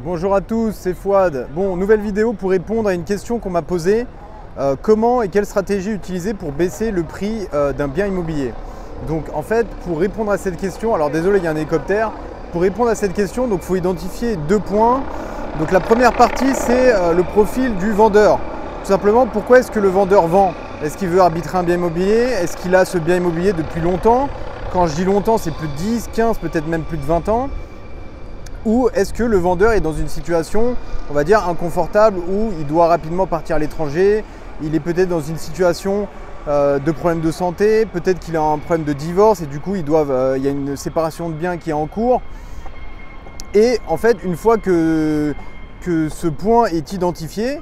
Bonjour à tous, c'est Fouad. Bon, nouvelle vidéo pour répondre à une question qu'on m'a posée. Comment et quelle stratégie utiliser pour baisser le prix d'un bien immobilier? Donc en fait, pour répondre à cette question, alors désolé, il y a un hélicoptère. Pour répondre à cette question, il faut identifier deux points. Donc la première partie, c'est le profil du vendeur. Tout simplement, pourquoi est-ce que le vendeur vend? Est-ce qu'il veut arbitrer un bien immobilier? Est-ce qu'il a ce bien immobilier depuis longtemps? Quand je dis longtemps, c'est plus de 10, 15, peut-être même plus de 20 ans. Ou est-ce que le vendeur est dans une situation, on va dire, inconfortable où il doit rapidement partir à l'étranger, il est peut-être dans une situation de problème de santé, peut-être qu'il a un problème de divorce et du coup il y a une séparation de biens qui est en cours. Et en fait, une fois que ce point est identifié,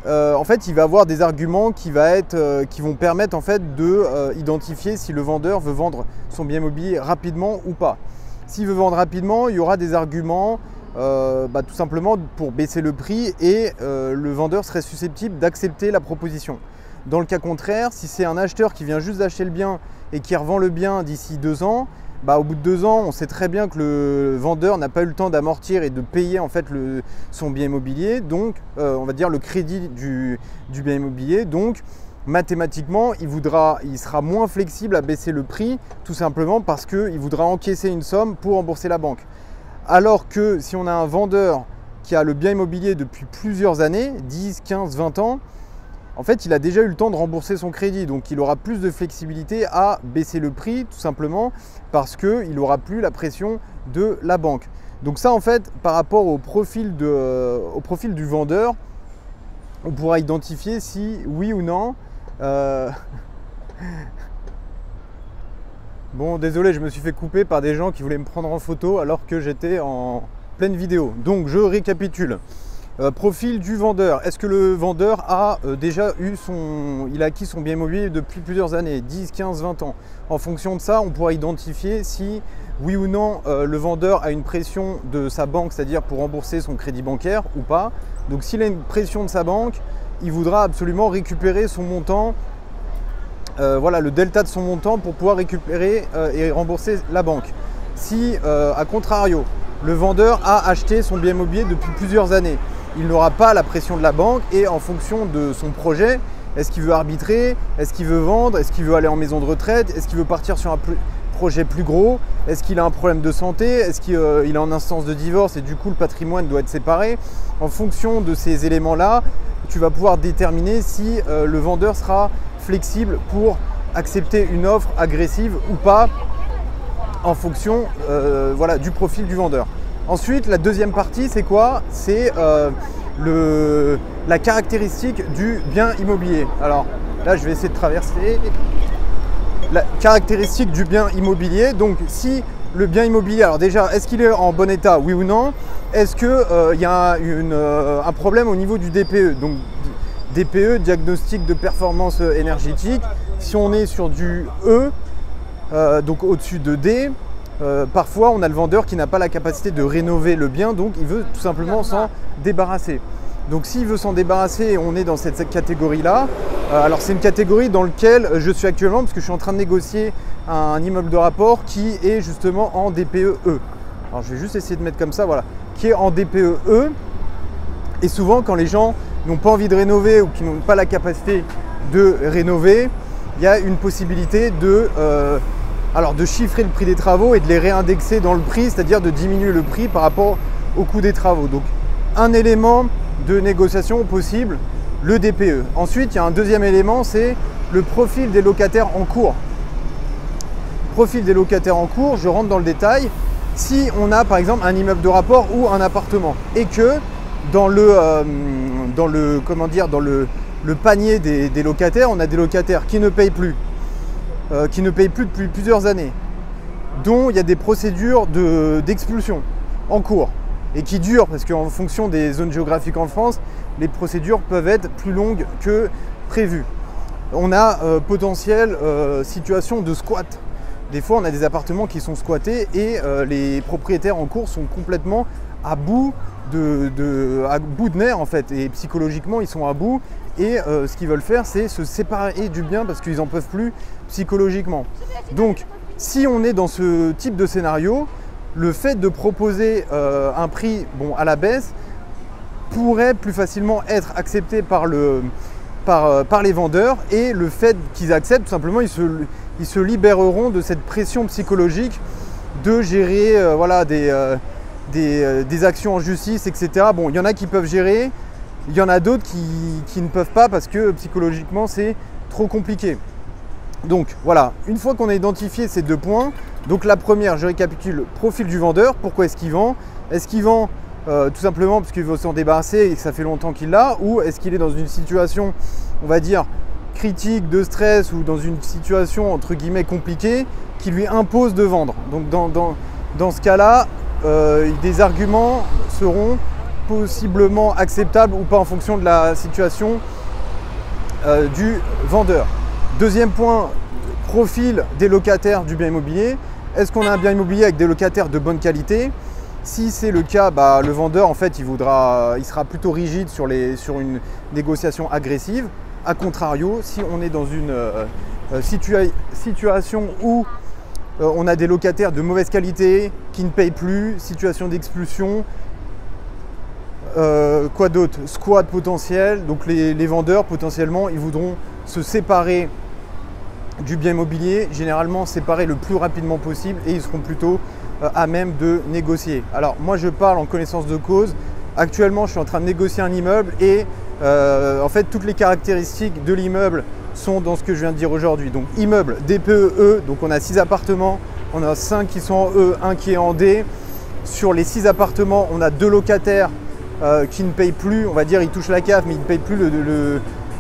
en fait, il va avoir des arguments qui vont permettre en fait d'identifier si le vendeur veut vendre son bien immobilier rapidement ou pas. S'il veut vendre rapidement, il y aura des arguments tout simplement pour baisser le prix et le vendeur serait susceptible d'accepter la proposition. Dans le cas contraire, si c'est un acheteur qui vient juste d'acheter le bien et qui revend le bien d'ici 2 ans, au bout de 2 ans, on sait très bien que le vendeur n'a pas eu le temps d'amortir et de payer en fait son bien immobilier, donc on va dire le crédit du bien immobilier. Donc mathématiquement, il sera moins flexible à baisser le prix, tout simplement parce qu'il voudra encaisser une somme pour rembourser la banque. Alors que si on a un vendeur qui a le bien immobilier depuis plusieurs années, 10, 15, 20 ans, en fait, il a déjà eu le temps de rembourser son crédit. Donc, il aura plus de flexibilité à baisser le prix, tout simplement parce qu'il n'aura plus la pression de la banque. Donc ça, en fait, par rapport au profil du vendeur, on pourra identifier si oui ou non. Bon, désolé, je me suis fait couper par des gens qui voulaient me prendre en photo alors que j'étais en pleine vidéo. Donc, je récapitule. Profil du vendeur. Est-ce que le vendeur a déjà il a acquis son bien immobilier depuis plusieurs années, 10, 15, 20 ans? En fonction de ça, on pourra identifier si oui ou non le vendeur a une pression de sa banque, c'est-à-dire pour rembourser son crédit bancaire ou pas. Donc s'il a une pression de sa banque, il voudra absolument récupérer son montant, voilà, le delta de son montant pour pouvoir récupérer et rembourser la banque. Si, à contrario, le vendeur a acheté son bien immobilier depuis plusieurs années, il n'aura pas la pression de la banque et en fonction de son projet, est-ce qu'il veut arbitrer, est-ce qu'il veut vendre, est-ce qu'il veut aller en maison de retraite, est-ce qu'il veut partir sur un projet plus gros, est-ce qu'il a un problème de santé, est-ce qu'il est en instance de divorce et du coup le patrimoine doit être séparé. En fonction de ces éléments-là, tu vas pouvoir déterminer si le vendeur sera flexible pour accepter une offre agressive ou pas en fonction voilà, du profil du vendeur. Ensuite, la deuxième partie, c'est quoi? C'est la caractéristique du bien immobilier. Alors là, je vais essayer de traverser. La caractéristique du bien immobilier. Donc, si le bien immobilier, alors déjà, est-ce qu'il est en bon état, oui ou non? Est-ce qu'il y a un problème au niveau du DPE? Donc, DPE, diagnostic de performance énergétique. Si on est sur du E, donc au-dessus de D, parfois on a le vendeur qui n'a pas la capacité de rénover le bien, donc il veut tout simplement s'en débarrasser. Donc s'il veut s'en débarrasser, on est dans cette catégorie-là. Alors c'est une catégorie dans laquelle je suis actuellement parce que je suis en train de négocier un immeuble de rapport qui est justement en DPE E. Alors je vais juste essayer de mettre comme ça, voilà, qui est en DPE E. Et souvent quand les gens n'ont pas envie de rénover ou qui n'ont pas la capacité de rénover, il y a une possibilité de chiffrer le prix des travaux et de les réindexer dans le prix, c'est-à-dire de diminuer le prix par rapport au coût des travaux. Donc un élément de négociation possible, le DPE. Ensuite, il y a un deuxième élément, c'est le profil des locataires en cours. Profil des locataires en cours, je rentre dans le détail. Si on a par exemple un immeuble de rapport ou un appartement et que dans le panier des locataires, on a des locataires qui ne payent plus. Depuis plusieurs années, dont il y a des procédures d'expulsion en cours et qui durent parce qu'en fonction des zones géographiques en France, les procédures peuvent être plus longues que prévu. On a potentielle situation de squat. Des fois, on a des appartements qui sont squattés et les propriétaires en cours sont complètement à bout de nerfs en fait, et psychologiquement ils sont à bout et ce qu'ils veulent faire c'est se séparer du bien parce qu'ils n'en peuvent plus psychologiquement. Donc si on est dans ce type de scénario, le fait de proposer un prix à la baisse pourrait plus facilement être accepté par les vendeurs, et le fait qu'ils acceptent, tout simplement, ils se libéreront de cette pression psychologique de gérer des actions en justice, etc. Bon, il y en a qui peuvent gérer, il y en a d'autres qui ne peuvent pas parce que psychologiquement c'est trop compliqué. Donc voilà, une fois qu'on a identifié ces 2 points, donc la première, je récapitule, profil du vendeur, pourquoi est-ce qu'il vend? Est-ce qu'il vend tout simplement parce qu'il veut s'en débarrasser et que ça fait longtemps qu'il l'a, ou est-ce qu'il est dans une situation, on va dire, critique, de stress, ou dans une situation entre guillemets compliquée qui lui impose de vendre? Donc dans ce cas-là, des arguments seront possiblement acceptables ou pas en fonction de la situation du vendeur. Deuxième point, profil des locataires du bien immobilier. Est-ce qu'on a un bien immobilier avec des locataires de bonne qualité? Si c'est le cas, le vendeur en fait il sera plutôt rigide sur une négociation agressive. A contrario, si on est dans une situation où on a des locataires de mauvaise qualité qui ne payent plus, situation d'expulsion, quoi d'autre? Squat potentiel. Donc les vendeurs potentiellement ils voudront se séparer du bien immobilier, généralement séparer le plus rapidement possible, et ils seront plutôt à même de négocier. Alors moi je parle en connaissance de cause. Actuellement je suis en train de négocier un immeuble, et en fait toutes les caractéristiques de l'immeuble sont dans ce que je viens de dire aujourd'hui. Donc immeuble DPE, donc on a 6 appartements, on a 5 qui sont en E, 1 qui est en D. Sur les 6 appartements, on a 2 locataires qui ne payent plus, on va dire ils touchent la CAF mais ils ne payent plus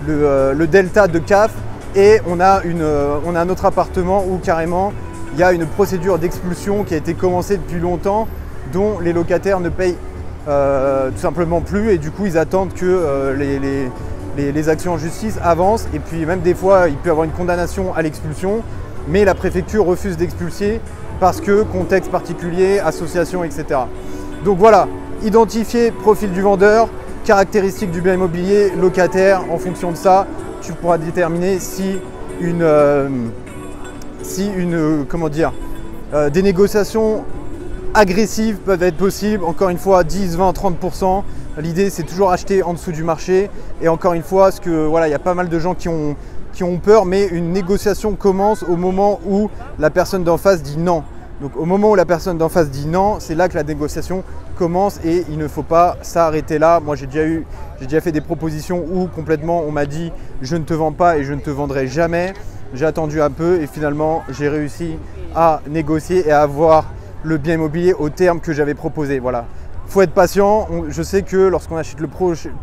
le delta de CAF, et on a un autre appartement où carrément il y a une procédure d'expulsion qui a été commencée depuis longtemps, dont les locataires ne payent tout simplement plus, et du coup ils attendent que les actions en justice avancent, et puis même des fois il peut y avoir une condamnation à l'expulsion, mais la préfecture refuse d'expulser parce que contexte particulier, association, etc. Donc voilà, identifier profil du vendeur, caractéristiques du bien immobilier, locataire. En fonction de ça, tu pourras déterminer si des négociations agressives peuvent être possibles. Encore une fois, 10, 20, 30%. L'idée, c'est toujours acheter en dessous du marché. Et encore une fois, il y a pas mal de gens qui ont peur, mais une négociation commence au moment où la personne d'en face dit non. Donc au moment où la personne d'en face dit non, c'est là que la négociation commence, et il ne faut pas s'arrêter là. Moi j'ai déjà fait des propositions où complètement on m'a dit je ne te vends pas et je ne te vendrai jamais. J'ai attendu un peu et finalement j'ai réussi à négocier et à avoir le bien immobilier au terme que j'avais proposé. Voilà. Faut être patient. Je sais que lorsqu'on achète le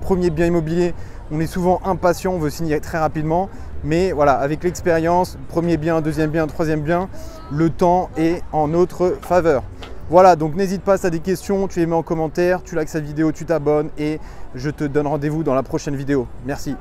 premier bien immobilier, on est souvent impatient, on veut signer très rapidement. Mais voilà, avec l'expérience, premier bien, deuxième bien, troisième bien, le temps est en notre faveur. Voilà, donc n'hésite pas, si tu as des questions, tu les mets en commentaire, tu likes cette vidéo, tu t'abonnes, et je te donne rendez-vous dans la prochaine vidéo. Merci.